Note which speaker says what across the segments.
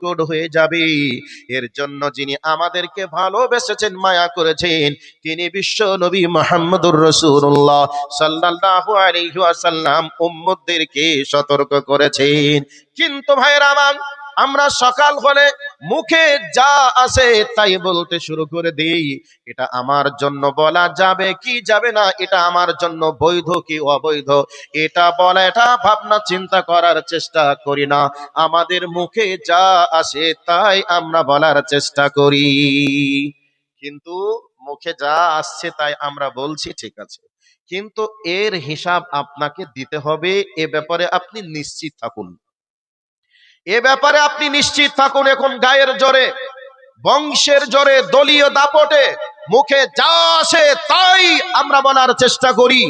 Speaker 1: Code হয়ে যাবে। এর জন্য যিনি আমাদেরকে ভালোবেসেছেন, মায়া করেছেন, তিনি বিশ্ব নবী মুহাম্মদুর রাসূলুল্লাহ সাল্লাল্লাহু আলাইহি ওয়াসাল্লাম উম্মতদেরকে সতর্ক করেছেন। কিন্তু ভাইরা আমার, আমরা সকাল হলে মুখে যা আসে তাই বলতে শুরু করে দেই। এটা আমার জন্য বলা যাবে কি যাবে না, এটা আমার জন্য বৈধ কি অবৈধ, এটা বলা, এটা ভাবনা চিন্তা করার চেষ্টা করি না। আমাদের মুখে যা আসে তাই আমরা বলার চেষ্টা করি। কিন্তু মুখে যা আসছে তাই আমরা বলছি, ঠিক আছে, কিন্তু এর হিসাব আপনাকে দিতে হবে। এ ব্যাপারে আপনি নিশ্চিত থাকুন, এ ব্যাপারে আপনি নিশ্চিত থাকুন। এখন গায়ের জোরে, বংশের জোরে, দলীয় দাপটে মুখে যা আসে তাই আমরা বলার চেষ্টা করি।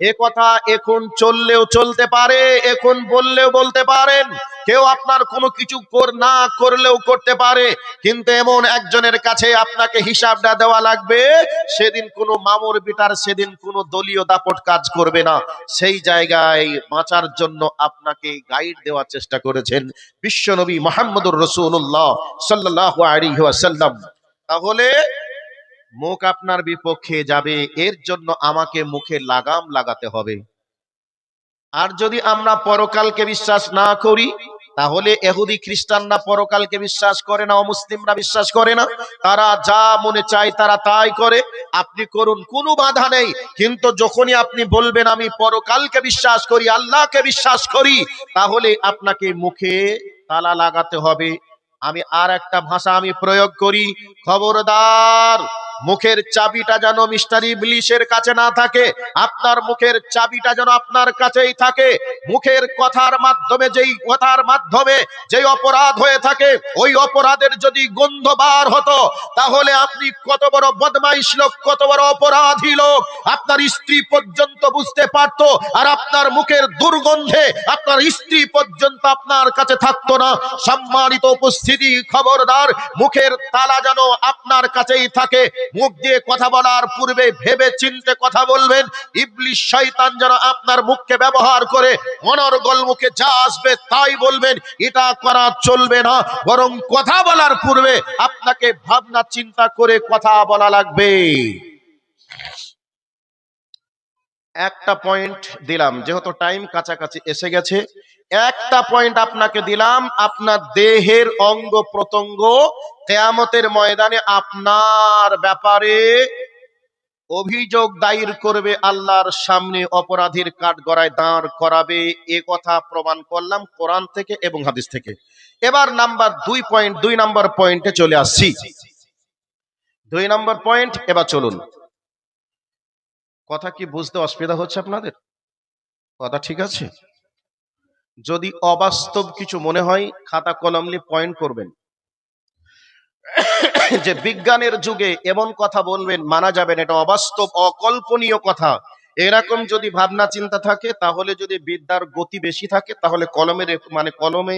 Speaker 1: এ কথা এখন চললেও চলতে পারে, এখন বললেও বলতে পারেন, কেউ আপনার কোনো কিছু না করলেও করতে পারে, কিন্তু এমন একজনের কাছে আপনাকে হিসাবটা দেওয়া লাগবে, সেদিন কোনো মামুর বিটার, সেদিন কোনো দলীয় দাপট কাজ করবে না। সেই জায়গায় বাঁচার জন্য আপনাকে গাইড দেওয়ার চেষ্টা করেছেন বিশ্বনবী মুহাম্মদুর রাসূলুল্লাহ সাল্লাল্লাহু আলাইহি ওয়াসাল্লাম। তাহলে মুখ আপনার বিপক্ষে যাবে, এর জন্য আমাকে মুখে লাগাম লাগাতে হবে। আর যদি আমরা পরকালকে বিশ্বাস না করি, তাহলে ইহুদি খ্রিস্টানরা পরকালকে বিশ্বাস করে না, অমুসলিমরা বিশ্বাস করে না, তারা যা মনে চায় তারা তাই করে। আপনি করুন, কোনো বাধা নেই। কিন্তু যখনই আপনি বলবেন আমি পরকালকে বিশ্বাস করি, আল্লাহকে বিশ্বাস করি, তাহলে আপনাকে মুখে তালা লাগাতে হবে। আমি আর একটা ভাষা আমি প্রয়োগ করি, খবরদার মুখের চাবিটা যেন মিস্টার ইবলিশের কাছে না থাকে, আপনার মুখের চাবিটা যেন আপনার কাছেই থাকে। মুখের কথার মাধ্যমে, যেই অপরাধ হয়ে থাকে, ওই অপরাধের যদি গন্ধ বার হতো, তাহলে আপনি কত বড় বদমাইশ লোক, কত বড় অপরাধী লোক, আপনার স্ত্রী পর্যন্ত বুঝতে পারত। আর আপনার মুখের দুর্গন্ধে আপনার স্ত্রী পর্যন্ত আপনার কাছে থাকতো না। সম্মানিত উপস্থিতি, খবরদার মুখের তালা যেন আপনার কাছেই থাকে। মুখ দিয়ে কথা বলার পূর্বে ভেবে চিন্তে কথা বলবেন। ইবলিশ শয়তান যেন আপনার মুখকে ব্যবহার করে অনর্গল মুখে যা আসবে তাই বলবেন, এটা করা চলবে না। বরং কথা বলার পূর্বে আপনাকে ভাবনা চিন্তা করে কথা বলা লাগবে। একটা পয়েন্ট দিলাম, যেহেতু টাইম কাছাকাছি এসে গেছে, একটা পয়েন্ট আপনাকে দিলাম। আপনার দেহের অঙ্গ প্রত্যঙ্গ কিয়ামতের ময়দানে আপনার ব্যাপারে অভিযোগ দায়ের করবে, আল্লাহর সামনে অপরাধীর কাঠগড়ায় দাঁড় করাবে। এ কথা প্রমাণ করলাম কোরআন থেকে এবং হাদিস থেকে। এবার নাম্বার 2 নাম্বার পয়েন্টে চলে আসছি। 2 নাম্বার পয়েন্ট, এবার চলুন। কথা কি বুঝতে অসুবিধা হচ্ছে আপনাদের? কথা ঠিক আছে? যদি অবাস্তব কিছু মনে হয়, খাতা কলম নিয়ে পয়েন্ট করবেন। যে বিজ্ঞানের যুগে এমন কথা বলবেন, মানা যাবে না, এটা অবাস্তব, অকল্পনীয় কথা। এরকম যদি ভাবনা চিন্তা থাকে, তাহলে যদি বিদ্যার গতি বেশি থাকে, তাহলে কলমে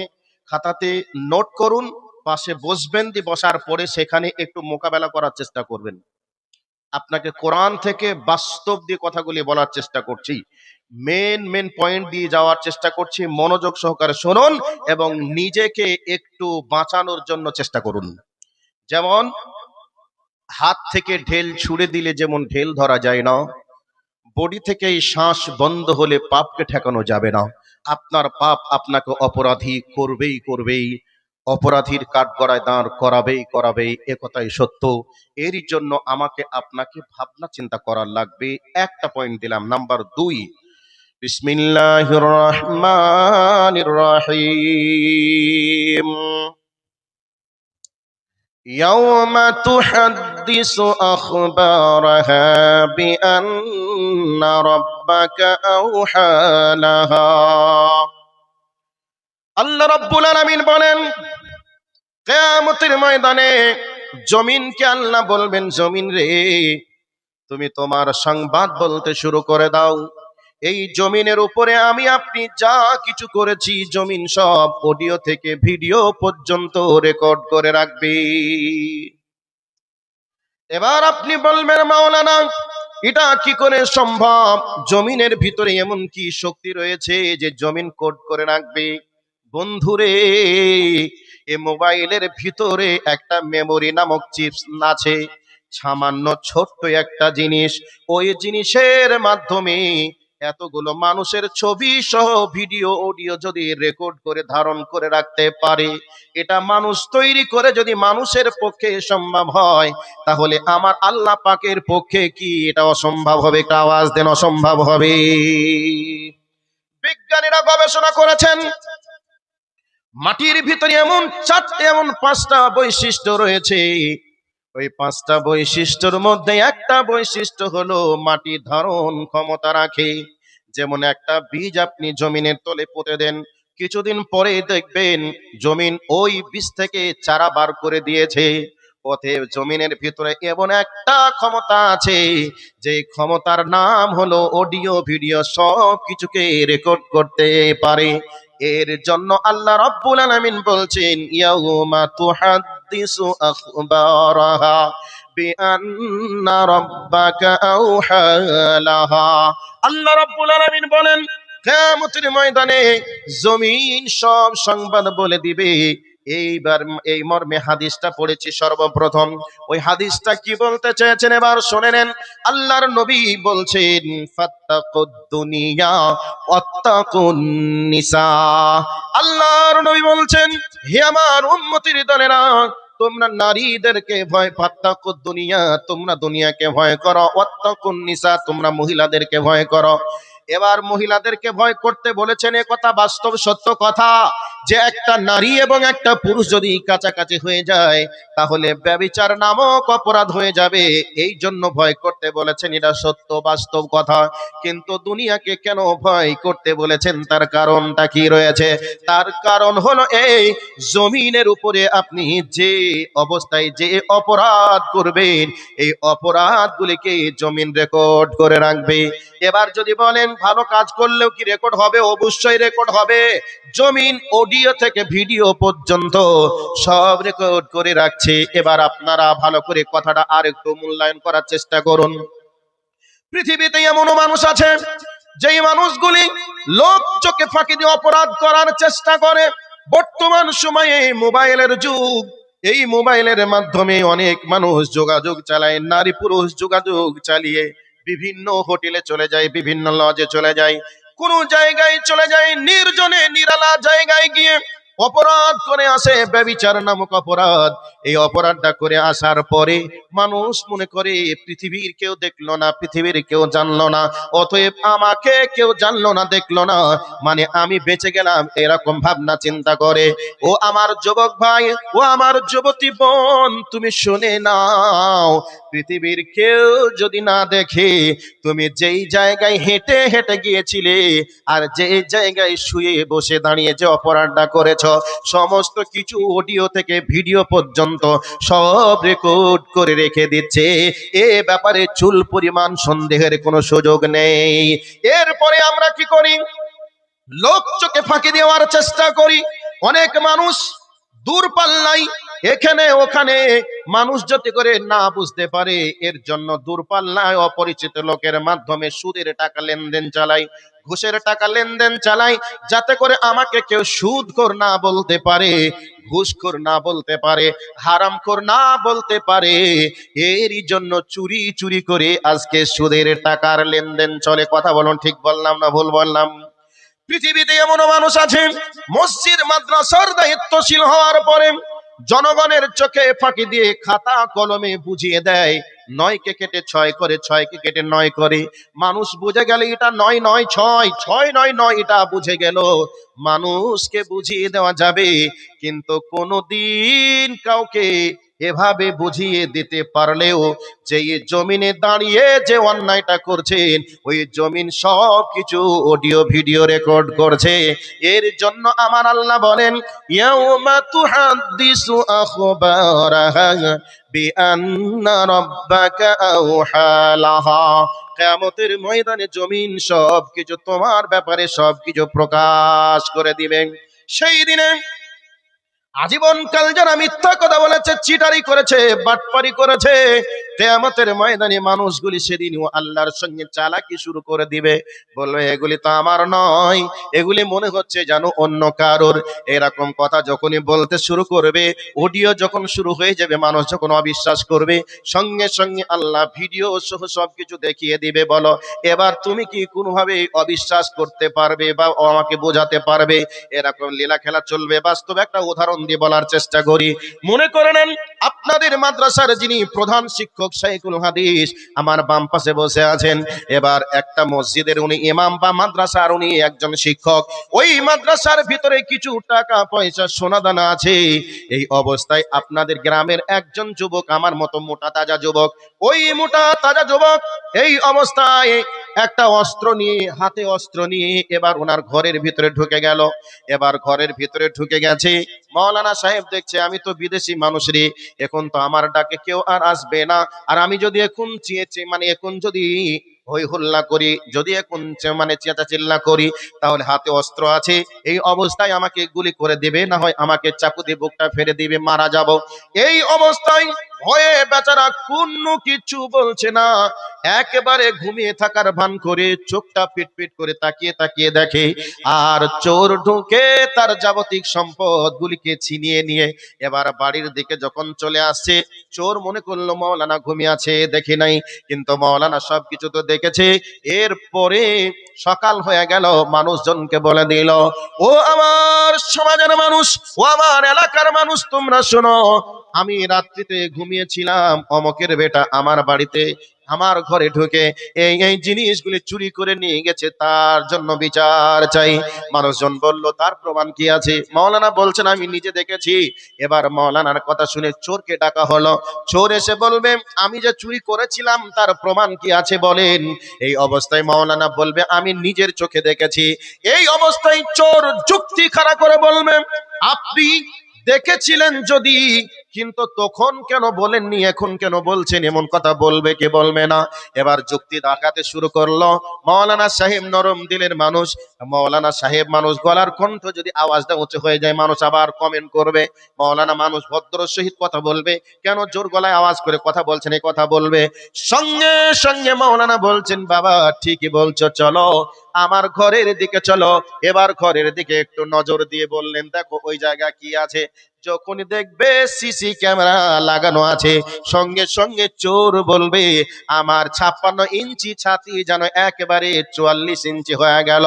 Speaker 1: খাতাতে নোট করুন, পাশে বসবেন, বসার পরে সেখানে একটু মোকাবেলা করার চেষ্টা করবেন। আপনাকে কোরআন থেকে বাস্তব দিয়ে কথাগুলি বলার চেষ্টা করছি, মেন পয়েন্ট দিয়ে যাওয়ার চেষ্টা করছি। মনোযোগ সহকারে শুনুন এবং নিজেকে একটু বাঁচানোর জন্য চেষ্টা করুন। যেমন হাত থেকে ঢেল ছুড়ে দিলে যেমন ঢেল ধরা যায় না, বডি থেকে শ্বাস বন্ধ হলে পাপকে ঠেকানো যাবে না। আপনার পাপ আপনাকে অপরাধী করবেই, অপরাধীর কাঠগড়ায় দাঁড় করাবেই, এ কথাই সত্য। এরই জন্য আমাকে আপনাকে ভাবনা চিন্তা করার লাগবে। একটা পয়েন্ট দিলাম, নাম্বার 2, বিসমিল্লাহির রহমানির রহিম। يوم تحدث أخبارها بأن ربك أوحى لها। আল্লাহ রাব্বুল আলামিন বলেন, কিয়ামতের ময়দানে জমিনকে আল্লাহ বলবেন, জমিন রে, তুমি তোমার সংবাদ বলতে শুরু করে দাও। এই জমিনের উপরে আমি আপনি যা কিছু করেছি, জমিন সব অডিও থেকে ভিডিও পর্যন্ত রেকর্ড করে রাখবে। এবার আপনি বলবেন, মাওলানা এটা কি করে সম্ভব? জমিনের ভিতরে এমন কি শক্তি রয়েছে যে জমিন কোড করে রাখবে? বন্ধুরে, এই মোবাইলের ভিতরে একটা মেমোরি নামক চিপস আছে, সামান্য ছোট্ট একটা জিনিস। ওই জিনিসের মাধ্যমে এতগুলো মানুষের ছবি সহ ভিডিও অডিও যদি রেকর্ড করে ধারণ করে রাখতে পারে, এটা মানুষ তৈরি করে যদি মানুষের পক্ষে সম্ভব হয়, তাহলে আমার আল্লাহ পাকের পক্ষে কি এটা অসম্ভব হবে? একটা আওয়াজ দেন, অসম্ভব হবে। বিজ্ঞানীরা গবেষণা করেছেন, মাটির ভিতরে এমন 5টা বৈশিষ্ট্য রয়েছে। ওই 5টা বৈশিষ্ট্যের মধ্যে একটা বৈশিষ্ট্য হলো মাটি ধারণ ক্ষমতা রাখে। যেমন একটা বীজ আপনি জমিনের তলে পুঁতে দেন, কিছুদিন পরে দেখবেন জমিন ওই বীজ থেকে চারা বার করে দিয়েছে। অতএব জমিনের ভিতরে এমন একটা ক্ষমতা আছে, যে ক্ষমতার নাম হলো অডিও ভিডিও, সব কিছুকে রেকর্ড করতে পারে। এর জন্য আল্লাহ রাব্বুল আলামিন বলছেন, ইয়াউমা তুহাদ্দিসু আখবারাহা বিআন্না রাব্বাকা আওহা লাহা। আল্লাহ রাব্বুল আলামিন বলেন, কিয়ামতের ময়দানে জমিন সব সংবাদ বলে দিবে। এইবার এই মর্মে হাদিসটা পড়েছি সর্বপ্রথম। ওই হাদিসটা কি বলতে চেয়েছেন এবার শুনে নেন। আল্লাহর নবী বলছেন, ফাত্তাকুদ দুনিয়া ওয়াত্তাকুন নিসা। আল্লাহর নবী বলছেন, হে আমার উম্মতের দলেরা, তোমরা নারীদেরকে ভয়, ফাত্তাকুদ দুনিয়া, তোমরা দুনিয়াকে ভয় করো, ওয়াত্তাকুন নিসা, তোমরা মহিলাদেরকে ভয় করো। এবার মহিলাদেরকে ভয় করতে বলেছেন, এ কথা বাস্তব সত্য কথা, যে একটা নারী এবং একটা পুরুষ যদি কাছাকাছি হয়ে যায়, তাহলে ব্যভিচার নামক অপরাধ হয়ে যাবে। এই জন্য ভয় করতে বলেছেন, এটা সত্য বাস্তব কথা। কিন্তু দুনিয়াকে কেন ভয় করতে বলেছেন? তার কারণটা কি রয়েছে? তার কারণ হলো এই, জমিনের উপরে আপনি যে অবস্থায় যে অপরাধ করবেন, এই অপরাধগুলিকে জমিন রেকর্ড করে রাখবে। এবার যদি বলেন ভালো কাজ করলেও কি রেকর্ড হবে? অবশ্যই রেকর্ড হবে। জমিন অডিও থেকে ভিডিও পর্যন্ত সব রেকর্ড করে রাখছে। এবার আপনারা ভালো করে কথাটা আর একটু মূল্যায়ন করার চেষ্টা করুন। পৃথিবীতে এমনও মানুষ আছে, যেই মানুষগুলি লোক চোখে ফাঁকি দিয়ে অপরাধ করার চেষ্টা করে। বর্তমান সময়ে মোবাইলের যুগ, এই মোবাইলের মাধ্যমে অনেক মানুষ যোগাযোগ চালায়, নারী পুরুষ যোগাযোগ চালিয়ে বিভিন্ন হোটেলে চলে যায়, বিভিন্ন লজে চলে যায়, কোন জায়গায় চলে যায়, নির্জনে নিরালা জায়গায় গিয়ে অপরাধ করে আসে, ব্যভিচার নামক অপরাধ। এই অপরাধটা করে আসার পরে মানুষ মনে করে পৃথিবীর কেউ দেখলো না, পৃথিবীর কেউ জানলো না, অতএব আমাকে কেউ জানলো না, দেখলো না, মানে আমি বেঁচে গেলাম, এরকম ভাবনা চিন্তা করে। ও আমার যুবক ভাই, ও আমার যুবতী বোন, তুমি শুনে নাও, পৃথিবীর কেউ যদি না দেখে, তুমি যেই জায়গায় হেঁটে হেঁটে গিয়েছিলে আর যেই জায়গায় শুয়ে বসে দাঁড়িয়ে যে অপরাধটা করেছ, সমস্ত কিছু অডিও থেকে ভিডিও পর্যন্ত সব রেকর্ড করে রেখে দিচ্ছে। এ ব্যাপারে চুল পরিমাণ সন্দেহের কোনো সুযোগ নেই। এরপরে আমরা কি করি? লোক চোখে ফাঁকি দেওয়ার চেষ্টা করি। অনেক মানুষ দূরপাল্লায় এখানে ওখানে মানুষ যাতে করে না বুঝতে পারে, এর জন্য দূরপাল্লায় অপরিচিত লোকের মাধ্যমে সুদের টাকা লেনদেন চালাই, ঘুষের টাকা লেনদেন চালাই, যাতে করে আমাকে কেউ সুদখোর না বলতে পারে, ঘুষখোর না বলতে পারে, হারামখোর না বলতে পারে। এরই জন্য চুরি চুরি করে আজকে সুদের টাকার লেনদেন চলে। কথা বলুন, ঠিক বললাম না ভুল বললাম? পৃথিবীতে এমন মানুষ আছে, মসজিদ মাদ্রাসার দায়িত্বশীল হওয়ার পরে জনগণের চোখে ফাঁকি দিয়ে খাতা কলমে বুঝিয়ে দেয়, 9কে কেটে 6 করে, 6কে কেটে 9 করে। মানুষ বুঝে গেলে এটা 9 9 6, 6 9 9, এটা বুঝে গেল, মানুষকে বুঝিয়ে দেওয়া যাবে। কিন্তু কোনদিন কাউকে এভাবে বুঝিয়ে দিতে পারলেও যে জমিনে দাঁড়িয়ে যে অন্যায়টা করছেন, ওই জমিন সব কিছু অডিও ভিডিও রেকর্ড করছে। এর জন্য আমার আল্লাহ বলেন, ইয়াউমা তুহাদ্দিসু আখবারাহা বিআন্না রাব্বাকা আওহা লাহা। কিয়ামতের ময়দানে জমিন সব কিছু তোমার ব্যাপারে সব কিছু প্রকাশ করে দিবেন। সেই দিনে আজীবনকাল যারা মিথ্যা কথা বলেছে, চিটারি করেছে, বাটপারি করেছে, কিয়ামতের ময়দানে মানুষগুলি সেদিনও আল্লাহর সঙ্গে চালাকি শুরু করে দিবে, বলবে এগুলি তো আমার নয়, এগুলি মনে হচ্ছে যেন অন্য কারোর। এরকম কথা যখনই বলতে শুরু করবে, অডিও যখন শুরু হয়ে যাবে, মানুষ যখন অবিশ্বাস করবে, সঙ্গে সঙ্গে আল্লাহ ভিডিও সহ সবকিছু দেখিয়ে দিবে। বলো এবার তুমি কি কোনোভাবে অবিশ্বাস করতে পারবে বা আমাকে বোঝাতে পারবে? এরকম লীলা খেলা চলবে। বাস্তব একটা উদাহরণ দিয়ে বলার চেষ্টা করি। মনে করে নেন আপনাদের মাদ্রাসার যিনি প্রধান শিক্ষক শাইখুল হাদিস আমার বাম পাশে বসে আছেন। এবার একটা মসজিদের উনি ইমাম বা মাদ্রাসার উনি একজন শিক্ষক। ওই মাদ্রাসার ভিতরে কিছু টাকা পয়সা সোনাদানা আছে। এই অবস্থায় আপনাদের গ্রামের একজন যুবক, আমার মতো মোটা তাজা যুবক, ওই মোটা তাজা যুবক এই অবস্থায় একটা অস্ত্র নিয়ে, হাতে অস্ত্র নিয়ে এবার ওনার ঘরের ভিতরে ঢুকে গেল। এবার ঘরের ভিতরে ঢুকে গেছে, মাওলানা সাহেব দেখছে আমি তো বিদেশি মানুষ রে, এখন তো আমার ডাকে কেউ আর আসবে না। আর আমি যদি এখন এখন যদি হই হল্লা করি, যদি এখন চেঁচাচিল্লা করি, তাহলে হাতে অস্ত্র আছে, এই অবস্থায় আমাকে গুলি করে দেবে, না হয় আমাকে চাকু দিয়ে বুকটা ফেলে দিবে, মারা যাব। এই অবস্থায় ভয়ে বেচারা কোনো কিছু বলছে না, একেবারে ঘুমিয়ে থাকার ভান করে চোখটা পিটপিট করে তাকিয়ে তাকিয়ে দেখে, আর চোর ঢুকে তার যাবতীয় সম্পদ গুলিকে ছিনিয়ে নিয়ে এবার বাড়ির দিকে যখন চলে আসছে, চোর মনে করলো মাওলানা ঘুমিয়ে আছে, দেখে নাই, কিন্তু মাওলানা সবকিছু তো দেখেছে। এরপরে সকাল হয়ে গেল, মানুষজনকে বলে দিল, ও আমার সমাজের মানুষ, ও আমার এলাকার মানুষ, তোমরা শোনো, আমি রাত্রিতে ঘুমিয়েছিলাম, অমকের বেটা আমার বাড়িতে আমার ঘরে ঢুকে এই এই জিনিসগুলি চুরি করে নিয়ে গেছে, তার জন্য বিচার চাই। মানুষজন বলল তার প্রমাণ কি আছে? মাওলানা বলছেন আমি নিজে দেখেছি। এবার মাওলানার কথা শুনে চোরকে ডাকা হলো। চোর এসে বলবে আমি যে চুরি করেছিলাম তার প্রমাণ কি আছে বলেন। এই অবস্থায় মাওলানা বলবে আমি নিজের চোখে দেখেছি। এই অবস্থায় চোর যুক্তি খাড়া করে বলবে আপনি দেখেছিলেন যদি, কিন্তু তখন কেন বলেননি, এখন কেন বলছেন? এমন কথা বলবে কে বলবে না? এবার যুক্তি দেখাতে শুরু করলো। মাওলানা সাহেব নরম দিলের মানুষ, মাওলানা সাহেব মানুষ, গলার কণ্ঠ যদি আওয়াজটা উঁচু হয়ে যায় মানুষ আবার কমেন্ট করবে। মাওলানা মানুষ ভদ্র সহিত কথা বলবে, কেন জোর গলায় আওয়াজ করে কথা বলছেন, এই কথা বলবে। সঙ্গে সঙ্গে মাওলানা বলছেন বাবা ঠিকই বলছো, চলো আমার ঘরের দিকে চলো। এবার ঘরের দিকে একটু নজর দিয়ে বললেন দেখো ওই জায়গা কি আছে। যখনই দেখবে সিসি ক্যামেরা লাগানো আছে, সঙ্গে সঙ্গে চোর বলবে আমার 56 ইঞ্চি ছাতি যেন একেবারে 44 ইঞ্চি হয়ে গেল,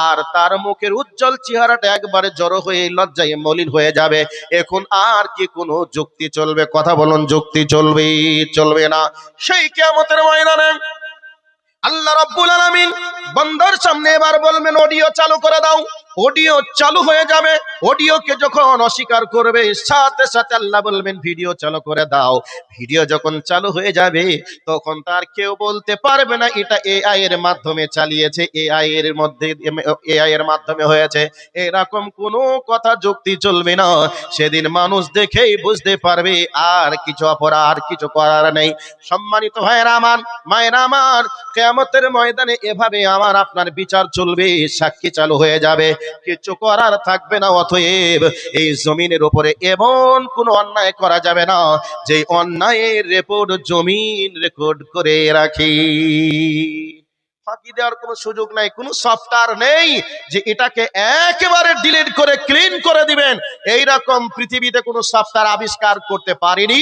Speaker 1: আর তার মুখের উজ্জ্বল চেহারাটা একবারে জড়ো হয়ে লজ্জায় মলিন হয়ে যাবে। এখন আর কি কোনো যুক্তি চলবে? কথা বলুন, যুক্তি চলবে? চলবে না। সেই কিয়ামতের ময়দানে আল্লাহ রাব্বুল আলামিন বান্দার সামনে এবার বলবেন অডিও চালু করে দাও। অডিও চালু হয়ে যাবে। অডিওকে যখন অস্বীকার করবে, সাথে সাথে আল্লাহ বলবেন ভিডিও চালু করে দাও। ভিডিও যখন চালু হয়ে যাবে তখন তার কেউ বলতে পারবে না এটা এআই এর মাধ্যমে চালিয়েছে, এআই এর মাধ্যমে হয়েছে, এরকম কোনো কথা যুক্তি চলবে না। সেদিন মানুষ দেখেই বুঝতে পারবে আর কিছু অপরাধ, আর কিছু করার নেই। সম্মানিত ভাইয়েরা আমার, মায়েরা আমার, কিয়ামতের ময়দানে এভাবে আমার আপনার বিচার চলবে, সাক্ষী চালু হয়ে যাবে, কিছু করার থাকবে না। অতএব এই জমিনের উপরে এমন কোনো অন্যায় করা যাবে না যে অন্যায়ের রিপোর্ট জমিন রেকর্ড করে রাখি। ফাঁকি দেওয়ার কোনো সুযোগ নাই, কোনো সফটওয়্যার নেই যে এটাকে একেবারে ডিলিট করে ক্লিন করে দিবেন। এইরকম পৃথিবীতে কোনো সফটওয়্যার আবিষ্কার করতে পারেনি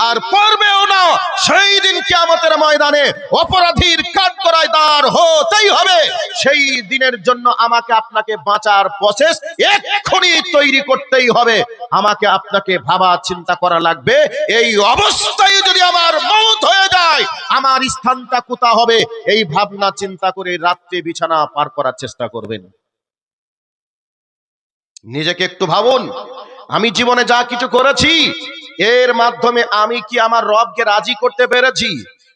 Speaker 1: আর পারবেও না। সেই দিন কিয়ামতের ময়দানে অপরাধীর কাঠগড়ায় দাঁড় হতেই হবে। সেই দিনের জন্য আমাকে আপনাকে বাঁচার প্রসেস এক্ষুনি তৈরি করতেই হবে। আমাকে আপনাকে ভাবা চিন্তা করা লাগবে, এই অবস্থায় যদি আমার মওত হয়ে যায় আমার স্থানটা কোথা হবে, এই ভাবনা চিন্তা করে রাত্রে বিছানা পার করার চেষ্টা করবেন। নিজেকে একটু ভাবুন, আমি জীবনে যা কিছু করেছি এর মাধ্যমে আমি কি আমার রবকে রাজি করতে পেরেছি,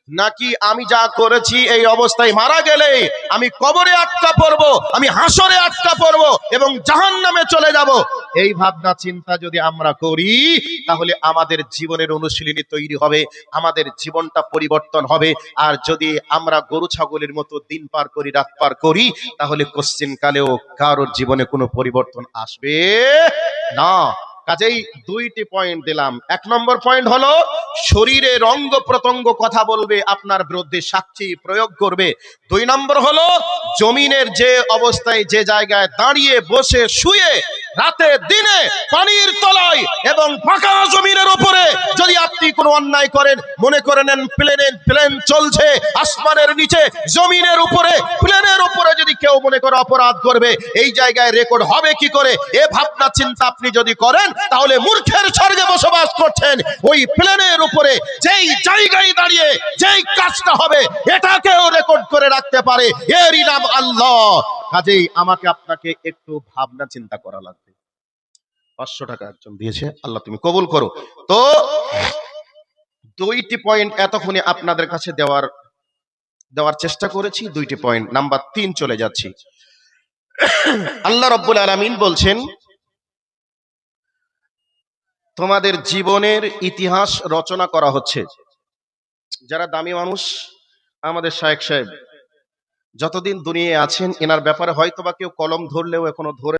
Speaker 1: নাকি আমি যা করেছি এই অবস্থায় মারা গেলে আমি কবরে আটকা পড়ব, আমি হাসরে আটকা পড়ব এবং জাহান্নামে চলে যাব। এই ভাবনা চিন্তা যদি আমরা করি তাহলে আমাদের জীবনের অনুশীলনী তৈরি হবে, আমাদের জীবনটা পরিবর্তন হবে। আর যদি আমরা গরু ছাগলের মতো দিন পার করি, রাত পার করি, তাহলে কোশ্চিন কালেও কারোর জীবনে কোনো পরিবর্তন আসবে না। কাজেই দুইটি পয়েন্ট দিলাম। এক নম্বর পয়েন্ট হলো শরীরের অঙ্গ প্রত্যঙ্গ কথা বলবে, আপনার বিরুদ্ধে সাক্ষী প্রয়োগ করবে। দুই নম্বর হলো জমিনের যে অবস্থায়, যে জায়গায় দাঁড়িয়ে বসে শুয়ে রাতে দিনে পানির তলায় এবং ফাঁকা জমিনের উপরে যদি আপনি কোনো অন্যায় করেন, মনে করে নেন প্লেন চলছে আসমানের নিচে, জমিনের উপরে, প্লেনের উপরে যদি কেউ মনে করে অপরাধ করবে, এই জায়গায় রেকর্ড হবে কি করে? এ ভাবনা চিন্তা আপনি যদি করেন, তাহলে মূর্খের স্বর্গে বসবাস করছেন। ওই প্লেনের উপরে যেই জায়গায় দাঁড়িয়ে যেই কাজটা হবে, এটাকেও রেকর্ড করে রাখতে পারে, এরই নাম আল্লাহ। কাজেই আমাকে আপনাকে একটু ভাবনা চিন্তা করা লাগবে। 500 টাকা একজন দিয়েছে, আল্লাহ তুমি কবুল করো। তো দুইটি পয়েন্ট এতক্ষণে আপনাদের কাছে দেওয়ার চেষ্টা করেছি, দুইটি পয়েন্ট। নাম্বার 3 চলে যাচ্ছি। আল্লাহ রাব্বুল আলামিন বলছেন, তোমাদের জীবনের ইতিহাস রচনা করা হচ্ছে। যারা দামি মানুষ, আমাদের শায়েখ সাহেব যতদিন দুনিয়ায় আছেন, এনার ব্যাপারে হয়তোবা কেউ কলম ধরলেও এখনো ধরে